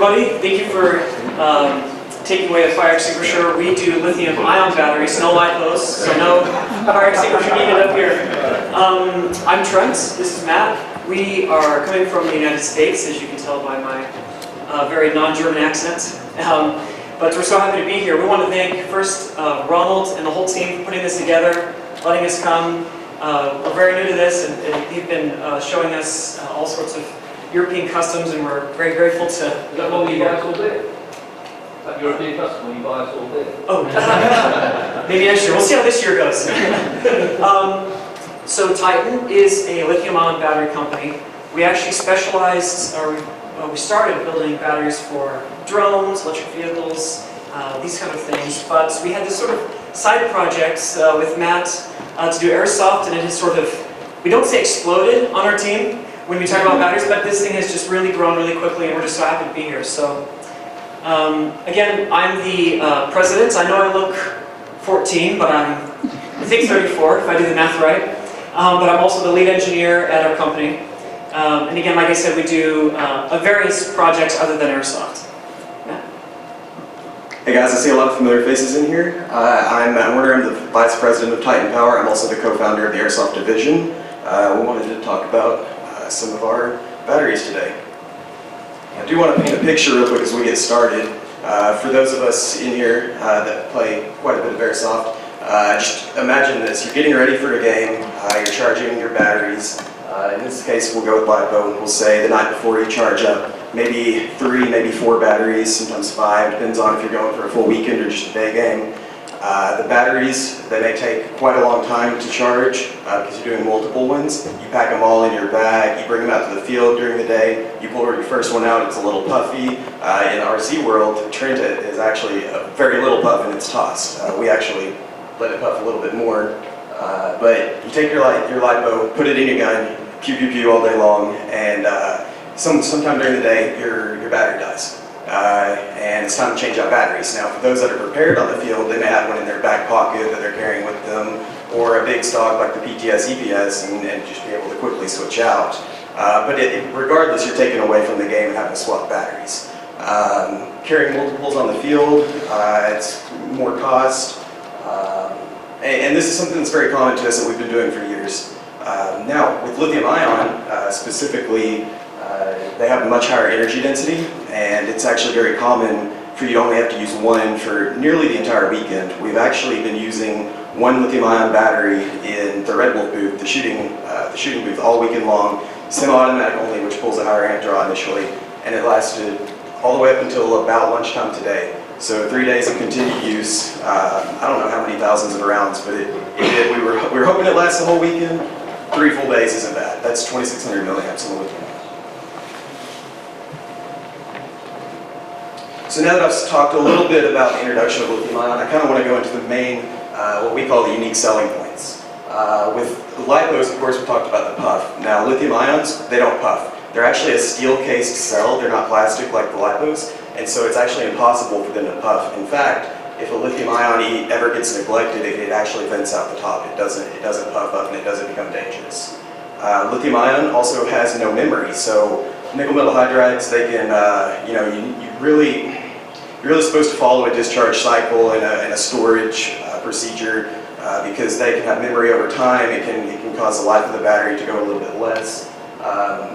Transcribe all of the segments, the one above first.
everybody. Thank you for taking away the fire extinguisher. We do lithium-ion batteries, no LiPos, so no fire extinguisher needed up here. I'm Trent. This is Matt. We are coming from the United States, as you can tell by my very non-German accent. But we're so happy to be here. We want to thank first Ronald and the whole team for putting this together, letting us come. We're very new to this, and they've been showing us all sorts of European customs, and we're very grateful to. Is that what you guys all did? That European custom, you guys all did? Oh, maybe next year. We'll see how this year goes. So Titan is a lithium-ion battery company. We actually specialized, or we started building batteries for drones, electric vehicles, these kind of things. But we had this sort of side project with Matt to do Airsoft, and it has sort of, we don't say exploded on our team when we talk about batteries, but this thing has just really grown really quickly, and we're just so happy to be here. So, again, I'm the president. I know I look 14, but I think 34, if I do the math right. But I'm also the lead engineer at our company. And again, like I said, we do various projects other than Airsoft. Yeah. Hey guys, I see a lot of familiar faces in here. I'm Matt Werner. I'm the vice president of Titan Power. I'm also the co-founder of the Airsoft division. We wanted to talk about some of our batteries today. I do want to paint a picture real quick as we get started. For those of us in here that play quite a bit of Airsoft, just imagine this. You're getting ready for a game, you're charging your batteries. In this case, we'll go with LiPo. We'll say the night before you charge up maybe 3, maybe 4 batteries, sometimes 5, depends on if you're going for a full weekend or just a day game. The batteries, they may take quite a long time to charge because you're doing multiple ones. You pack them all in your bag, you bring them out to the field during the day, you pull your first one out, it's a little puffy. In the RC world, Trent is actually a very little puff and it's tossed. We actually let it puff a little bit more. But you take your LiPo, put it in your gun, pew pew pew all day long, and sometime during the day your battery dies. And it's time to change out batteries. Now, for those that are prepared on the field, they may have one in their back pocket that they're carrying with them, or a big stock like the PTS, EPS, and just be able to quickly switch out. But regardless, you're taken away from the game and having to swap batteries. Carrying multiples on the field, it's more cost. And this is something that's very common to us that we've been doing for years. Now, with lithium-ion specifically, they have a much higher energy density, and it's actually very common for you to only have to use one for nearly the entire weekend. We've actually been using one lithium-ion battery in the Red Wolf booth, the shooting booth, all weekend long, semi-automatic only, which pulls a higher amp draw initially, and it lasted all the way up until about lunchtime today. So 3 days of continued use. I don't know how many thousands of rounds, but it did. We were hoping it lasts the whole weekend. 3 full days isn't bad. That's 2,600 milliamps in the lithium. So now that I've talked a little bit about the introduction of lithium-ion, I kind of want to go into the main, what we call the unique selling points. With LiPos, of course, we talked about the puff. Now, lithium-ions, they don't puff. They're actually a steel-cased cell. They're not plastic like the LiPos, and so it's actually impossible for them to puff. In fact, if a lithium-ion ever gets neglected, it actually vents out the top. It doesn't puff up, and it doesn't become dangerous. Lithium-ion also has no memory, so nickel metal hydrides, they can, you're really supposed to follow a discharge cycle and a storage procedure because they can have memory over time. It can cause the life of the battery to go a little bit less.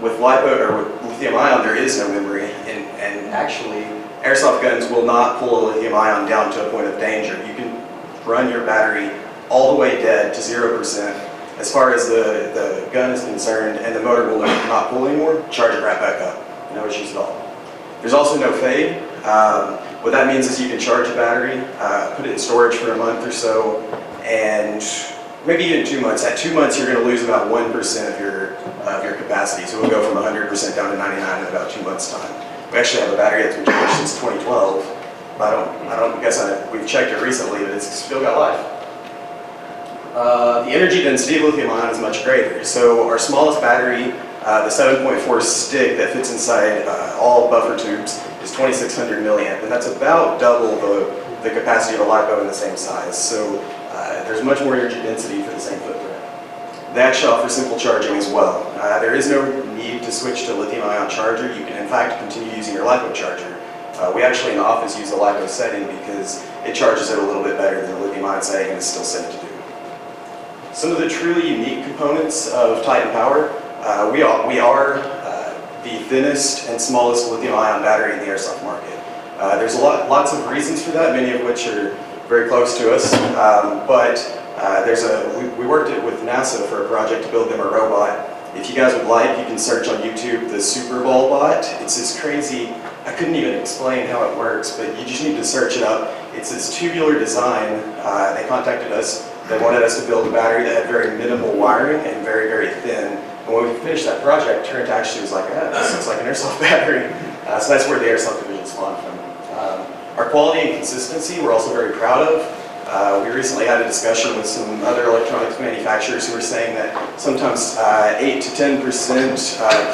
With LiPo or with lithium-ion, there is no memory, and actually, airsoft guns will not pull a lithium-ion down to a point of danger. You can run your battery all the way dead to 0%. As far as the gun is concerned, and the motor will not pull anymore, charge it right back up. No issues at all. There's also no fade. What that means is you can charge a battery, put it in storage for a month or so, and maybe even 2 months. At 2 months, you're going to lose about 1% of your capacity. So we'll go from 100% down to 99 in about 2 months' time. We actually have a battery that's been charged since 2012. We've checked it recently, but it's still got life. The energy density of lithium-ion is much greater. So our smallest battery, the 7.4 stick that fits inside all buffer tubes, is 2,600 milliamp, and that's about double the capacity of a LiPo in the same size. So there's much more energy density for the same footprint. They actually offer simple charging as well. There is no need to switch to lithium-ion charger. You can in fact continue using your LiPo charger. We actually in the office use the LiPo setting because it charges it a little bit better than the lithium-ion setting and is still safe to do. Some of the truly unique components of Titan Power, we are the thinnest and smallest lithium-ion battery in the airsoft market. There's lots of reasons for that, many of which are very close to us, we worked with NASA for a project to build them a robot. If you guys would like, you can search on YouTube the Super Bowl bot. It's this crazy, I couldn't even explain how it works, but you just need to search it up. It's this tubular design. They contacted us. They wanted us to build a battery that had very minimal wiring and very, very thin. And when we finished that project, Trent actually was like, this looks like an airsoft battery. So that's where the airsoft division spawned from. Our quality and consistency we're also very proud of. We recently had a discussion with some other electronics manufacturers who were saying that sometimes 8 to 10%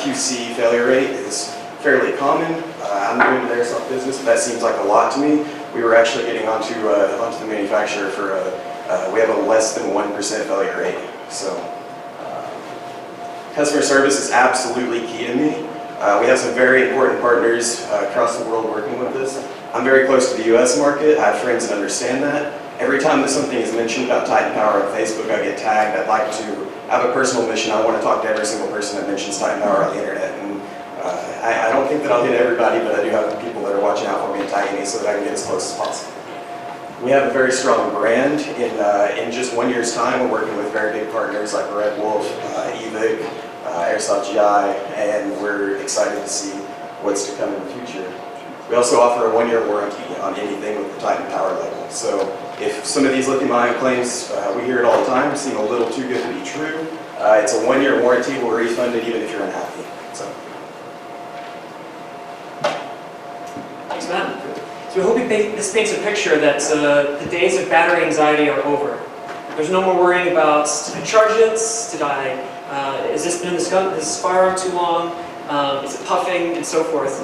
QC failure rate is fairly common. I'm new to the airsoft business, but that seems like a lot to me. We were actually getting onto the manufacturer for we have a less than 1% failure rate. So customer service is absolutely key to me. We have some very important partners across the world working with us. I'm very close to the US market. I have friends that understand that. Every time that something is mentioned about Titan Power on Facebook, I get tagged. I'd like to have a personal mission. I want to talk to every single person that mentions Titan Power on the internet. And I don't think that I'll hit everybody, but I do have people that are watching out for me and tagging me so that I can get as close as possible. We have a very strong brand. In just 1 year's time, we're working with very big partners like Red Wolf, EVIC, Airsoft GI, and we're excited to see what's to come in the future. We also offer a 1-year warranty on anything with the Titan Power label. So if some of these lithium-ion claims, we hear it all the time, seem a little too good to be true, it's a 1-year warranty. We'll refund it even if you're unhappy. So. Thanks, Matt. So we hope this paints a picture that the days of battery anxiety are over. There's no more worrying about, did I charge it? Is this been in this firearm too long? Is it puffing? And so forth.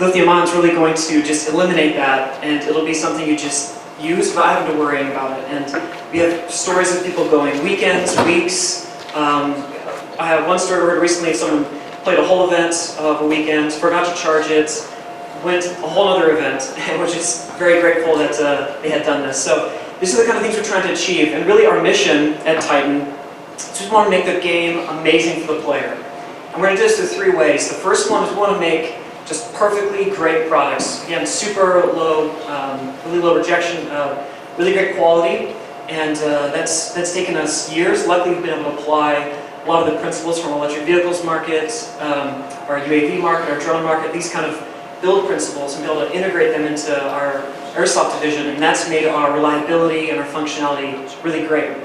Lithium-ion is really going to just eliminate that, and it'll be something you just use without having to worry about it. And we have stories of people going weekends, weeks. I have one story I heard recently. Someone played a whole event of a weekend, forgot to charge it, went a whole other event, and was just very grateful that they had done this. So these are the kind of things we're trying to achieve, and really our mission at Titan is we want to make the game amazing for the player. And we're going to do this through 3 ways. The first one is we want to make just perfectly great products. Again, super low, really low rejection, really great quality, and that's taken us years. Luckily, we've been able to apply a lot of the principles from electric vehicles market, our UAV market, our drone market, these kind of build principles, and be able to integrate them into our airsoft division, and that's made our reliability and our functionality really great.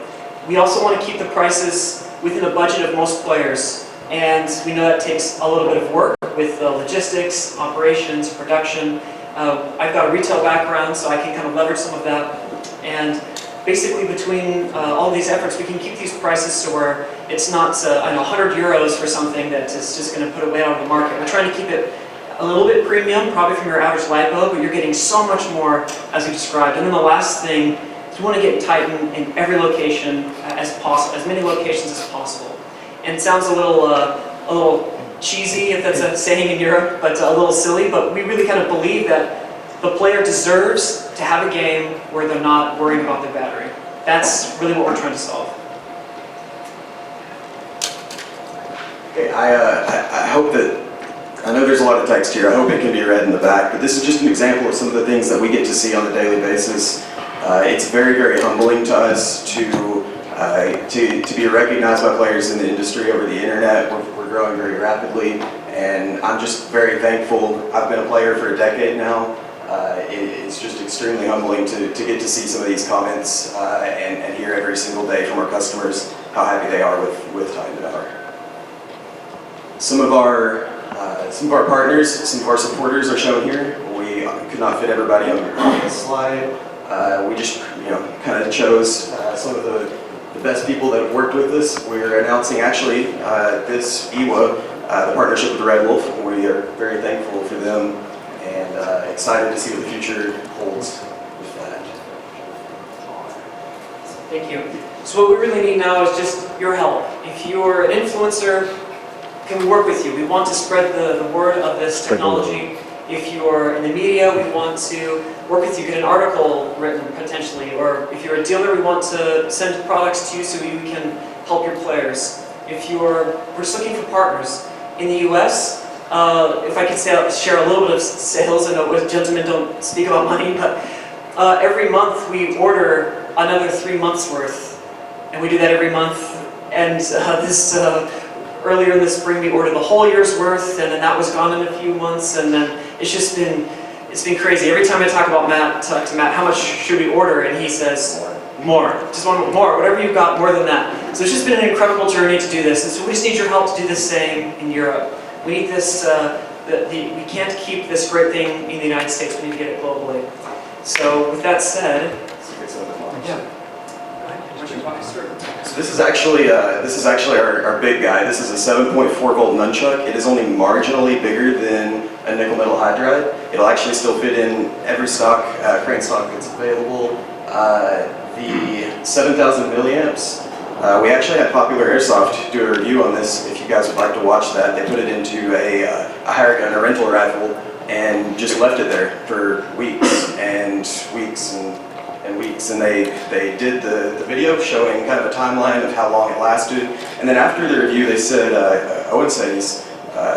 We also want to keep the prices within a budget of most players. And we know that takes a little bit of work with logistics, operations, production. I've got a retail background, so I can kind of leverage some of that. And basically between all these efforts, we can keep these prices so where it's not 100 euros for something that is just going to put it way out of the market. We're trying to keep it a little bit premium, probably from your average LiPo, but you're getting so much more as we described. And then the last thing is we want to get Titan in every location as possible, as many locations as possible. And it sounds a little cheesy, if that's a saying in Europe, but a little silly, but we really kind of believe that the player deserves to have a game where they're not worrying about their battery. That's really what we're trying to solve. Okay, I hope that, I know there's a lot of text here, I hope it can be read in the back, but this is just an example of some of the things that we get to see on a daily basis. It's very, very humbling to us to be recognized by players in the industry over the internet. We're growing very rapidly, and I'm just very thankful. I've been a player for a decade now. It's just extremely humbling to get to see some of these comments and hear every single day from our customers how happy they are with Titan Power. Some of our partners, some of our supporters are shown here. We could not fit everybody on this slide. We just kind of chose some of the best people that have worked with us. We're announcing actually this IWA, the partnership with Red Wolf. We are very thankful for them and excited to see what the future holds with that. Thank you. So what we really need now is just your help. If you're an influencer, can we work with you? We want to spread the word of this technology. If you're in the media, we want to work with you, get an article written potentially. Or if you're a dealer, we want to send products to you so you can help your players. We're just looking for partners. In the US, if I could share a little bit of sales, I know gentlemen don't speak about money, but every month we order another 3 months worth. And we do that every month. And earlier in the spring we ordered the whole year's worth, and then that was gone in a few months, and then it's been crazy. Every time I talk to Matt, how much should we order? And he says, more. Just want more, whatever you've got, more than that. So it's just been an incredible journey to do this, and so we just need your help to do the same in Europe. We need this, we can't keep this great thing in the United States, we need to get it globally. So with that said, yeah. So this is actually our big guy. This is a 7.4 volt nunchuck. It is only marginally bigger than a nickel metal hydride. It'll actually still fit in every stock, crane stock that's available. The 7,000 milliamps. We actually had Popular Airsoft do a review on this. If you guys would like to watch that, they put it into a hire gun, a rental rifle, and just left it there for weeks and weeks and weeks. And they did the video showing kind of a timeline of how long it lasted. And then after the review, they said, Owen said he's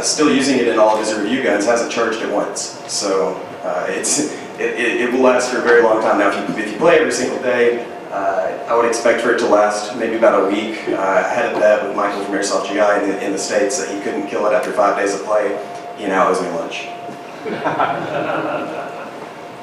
still using it in all of his review guns, hasn't charged it once. So it will last for a very long time. Now, if you play every single day, I would expect for it to last maybe about a week. I had a bet with Michael from Airsoft GI in the States that he couldn't kill it after 5 days of play. He now owes me lunch.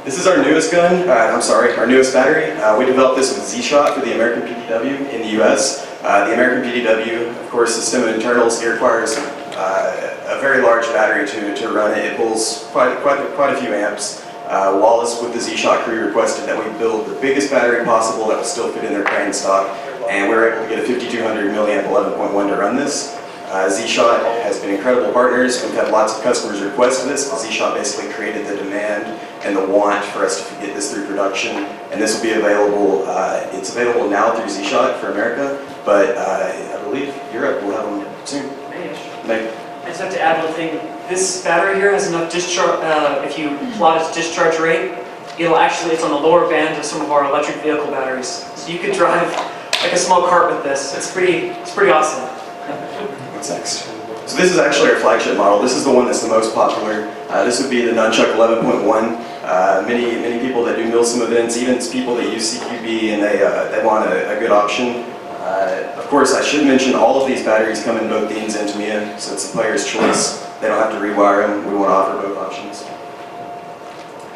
This is our newest gun, our newest battery. We developed this with Z-Shot for the American PDW in the US. The American PDW, of course, system of internals, it requires a very large battery to run it. It pulls quite a few amps. Wallace with the Z-Shot crew requested that we build the biggest battery possible that will still fit in their crane stock, and we were able to get a 5200 milliamp 11.1 to run this. Z-Shot has been incredible partners. We've had lots of customers request this. Z-Shot basically created the demand and the want for us to get this through production, and this will be available. It's available now through Z-Shot for America, but I believe Europe will have them soon. Maybe. I just have to add one thing. This battery here has enough discharge, if you plot its discharge rate, it's on the lower band of some of our electric vehicle batteries. So you could drive like a small cart with this. It's pretty awesome. What's next? So this is actually our flagship model. This is the one that's the most popular. This would be the Nunchuck 11.1. Many people that do Milsim events, even people that use CQB, and they want a good option. Of course, I should mention all of these batteries come in both DINs and Tamiya, so it's the player's choice. They don't have to rewire them. We want to offer both options.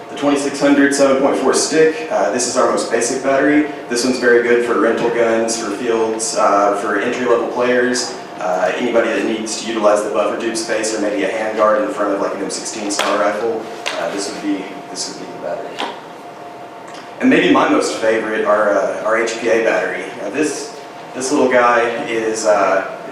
The 2600 7.4 stick, this is our most basic battery. This one's very good for rental guns, for fields, for entry-level players, anybody that needs to utilize the buffer tube space or maybe a handguard in front of like an M16 style rifle. This would be the battery. And maybe my most favorite, our HPA battery. Now this little guy is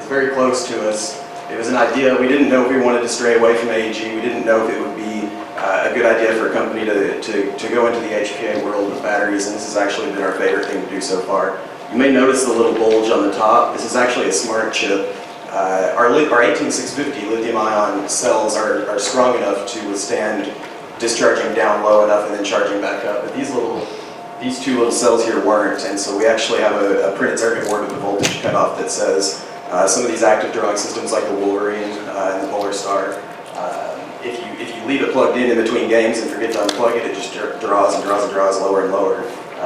very close to us. It was an idea. We didn't know if we wanted to stray away from AEG. We didn't know if it would be a good idea for a company to go into the HPA world with batteries, and this has actually been our favorite thing to do so far. You may notice the little bulge on the top. This is actually a smart chip. Our 18650 lithium-ion cells are strong enough to withstand discharging down low enough and then charging back up. But these two little cells here weren't, and so we actually have a printed circuit board with a voltage cutoff that says some of these active drawing systems like the Wolverine and the Polar Star, if you leave it plugged in between games and forget to unplug it, it just draws and draws and draws lower and lower.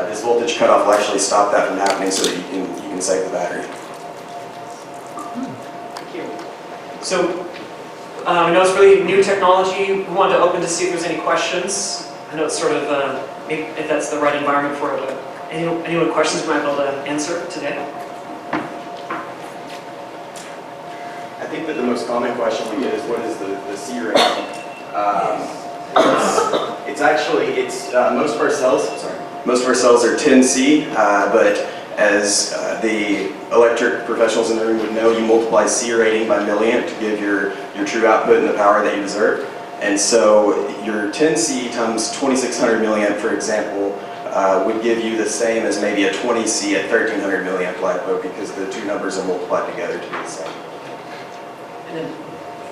This voltage cutoff will actually stop that from happening so that you can save the battery. Thank you. So I know it's really new technology. We wanted to open to see if there's any questions. I know it's sort of, if that's the right environment for it, but anyone questions we might be able to answer today? I think that the most common question we get is what is the C rating? Most of our cells are 10C, but as the electric professionals in the room would know, you multiply C rating by milliamp to give your true output and the power that you deserve. And so your 10C times 2600 milliamp, for example, would give you the same as maybe a 20C at 1300 milliamp LiPo, because the two numbers are multiplied together to be the same. And then,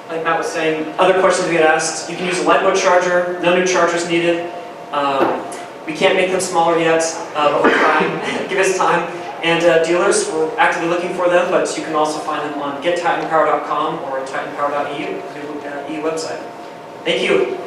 like Matt was saying, other questions we get asked, you can use a LiPo charger, no new chargers needed. We can't make them smaller yet, but we're trying. Give us time. And dealers, we're actively looking for them, but you can also find them on gettitanpower.com or titanpower.eu, the website. Thank you.